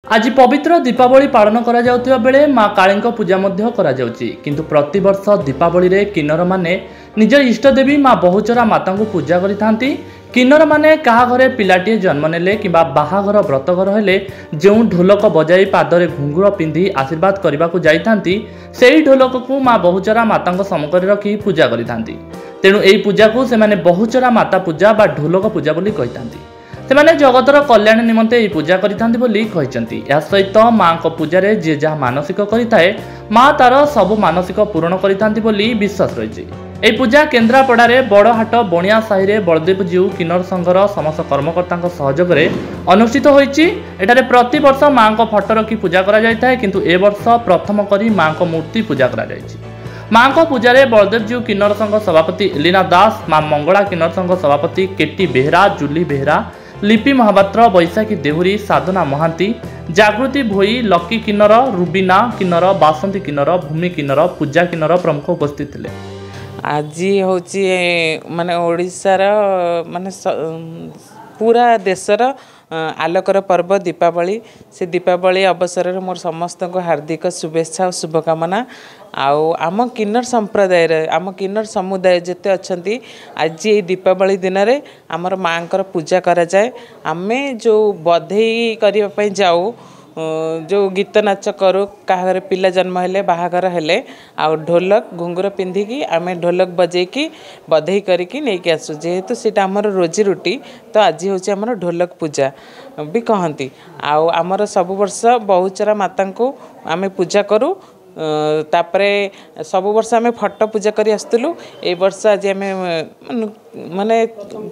आज पवित्र दीपावली पालन करा जाउथिबा बेले माँ काली पूजा मध्य करा जाउची किंतु प्रतिवर्ष दीपावली रे किन्नर माने निज इष्टदेवी माँ बहुचरा माता को पूजा करिथांती। किन्नर माने कहा घरे पिलाटीए जन्म नेले किंबा बाहाघर व्रतघर हेले जो ढोलक बजाई पादरे घुंगुर पिंधि आशीर्वाद करने को जाइथांती सेही ढोलक को माँ बहुचरा माता सम्मुख रखी पूजा करिथांती। तेणु एही पूजा को से माने बहुचरा माता पूजा बा ढोलक पूजा बोली कहिथांती। सेमाने जगतर कल्याण निमंते यह पूजा करिथांती बोली कहिसंती। या सहित माँ को पूजा रे जे जहाँ मानसिक करिथाए माँ तार सब मानसिक पूरण करिथांती बोली विश्वास रहिछि। एही पूजा केन्द्रापड़ा रे बड़हाट बणिया साहि रे बलदेव जीव किन्नर संघर समस्त कर्मकर्ता सहयोग रे अनुष्ठित होइछि। एठारे प्रति वर्ष माँ को फोटो रखी पूजा करा जायताए किंतु ए वर्ष प्रथम करी माँ को मूर्ति पूजा करा जायछि। माँ को पूजा रे बलदेव जीव किन्नर संघ सभापति एलिना दास, माँ मंगला किन्नर संघ सभापति केटी बेहरा, जूली बेहरा, लिपि महापात्र, बैशाखी देहुरी, साधना महांती, जागृति भोई, लकी किन्नर, रुबीना किन्नर, बासंती किन्नर, भूमि किन्नर, पूजा किन्नर प्रमुख उपस्थित थे। आज हूँ माने ओडिशार माने पूरा देशर आलोकर पर्व दीपावली। से दीपावली अवसर में मोर समस्त को हार्दिक शुभेच्छा और शुभकामना। आम किन्नर संप्रदाय आम किन्नर समुदाय जिते अच्छा आज ये दीपावली दिन में आमर माँ पूजा करा जाए। आमे जो बधई करने जाऊ जो गीत नाच करूँ क्या पिला जन्म हेले बाहागर हेले आ ढोलक घुंगुर पिंधिकी आमे ढोलक बजेकी बधई करके नहीं आसू जेहेतु सीटा आमर रोजी रोटी। तो आज हूँ आमर ढोलक पूजा भी कहती। आमर सब वर्ष बहुचरा माता को आमे पूजा करूँ। तापरे सब वर्ष आमे फटो पूजा करी आसुलु। ए वर्ष आज आमे माने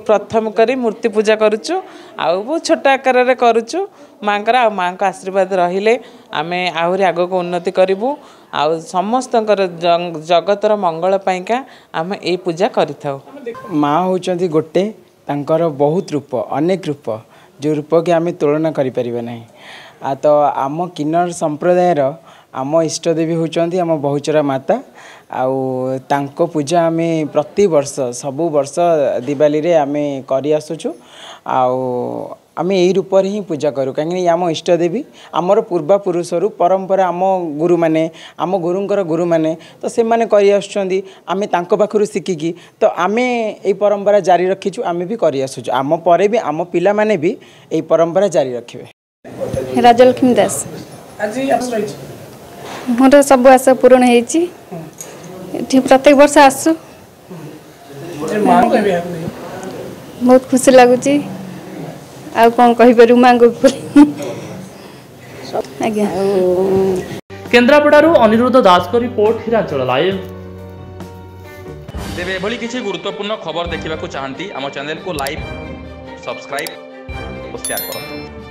प्रथम करी मूर्ति पूजा करुचु आउ बहुत छोट आकार रे करुचु। माँ का आशीर्वाद रहिले आमे आहुरी आग को उन्नति करिवु आउ समस्त जगतर मंगल पाइका आमे ए पूजा करिथाउ। माँ होचंती गोटे तांकर बहुत रूप अनेक रूप जो रूप के आमे तुलना करि परिबे नाही। तो आम किन्नर संप्रदायर आम इष्टदेवी होचंती आम बहुचरा माता आउ तांको पूजा आमे प्रति वर्ष सबु वर्ष दिवाली रे आमे करि आसुचु। आमे यही रूप ही पूजा करूँ कहीं आम इष्टदेवी आमर पूर्वा पुरुषरु परंपरा आम गुरु माने आम गुरुंकर गुरु माने तो से माने करि आसुचंदी आमे तांको पाखरु सिकिकी तो आमे एई परंपरा जारी रखिचु। आमे भी करि आसुचु आम परे भी आम पिला माने भी एई परंपरा जारी रखिबे। राजलक्ष्मी दास आज मोर सब आशा पूर्ण होती प्रत्येक वर्ष आसु बहुत खुशी लगुच। आ कौन कहीपर माँ को आज्ञा। केन्द्रापड़ारू अनिरुद्ध दास को रिपोर्ट हिरांचल लाइव। तेरे एभली किसी गुरुत्वपूर्ण खबर देखा चाहती आम चैनल को लाइक सब्सक्राइब और शेयर करो।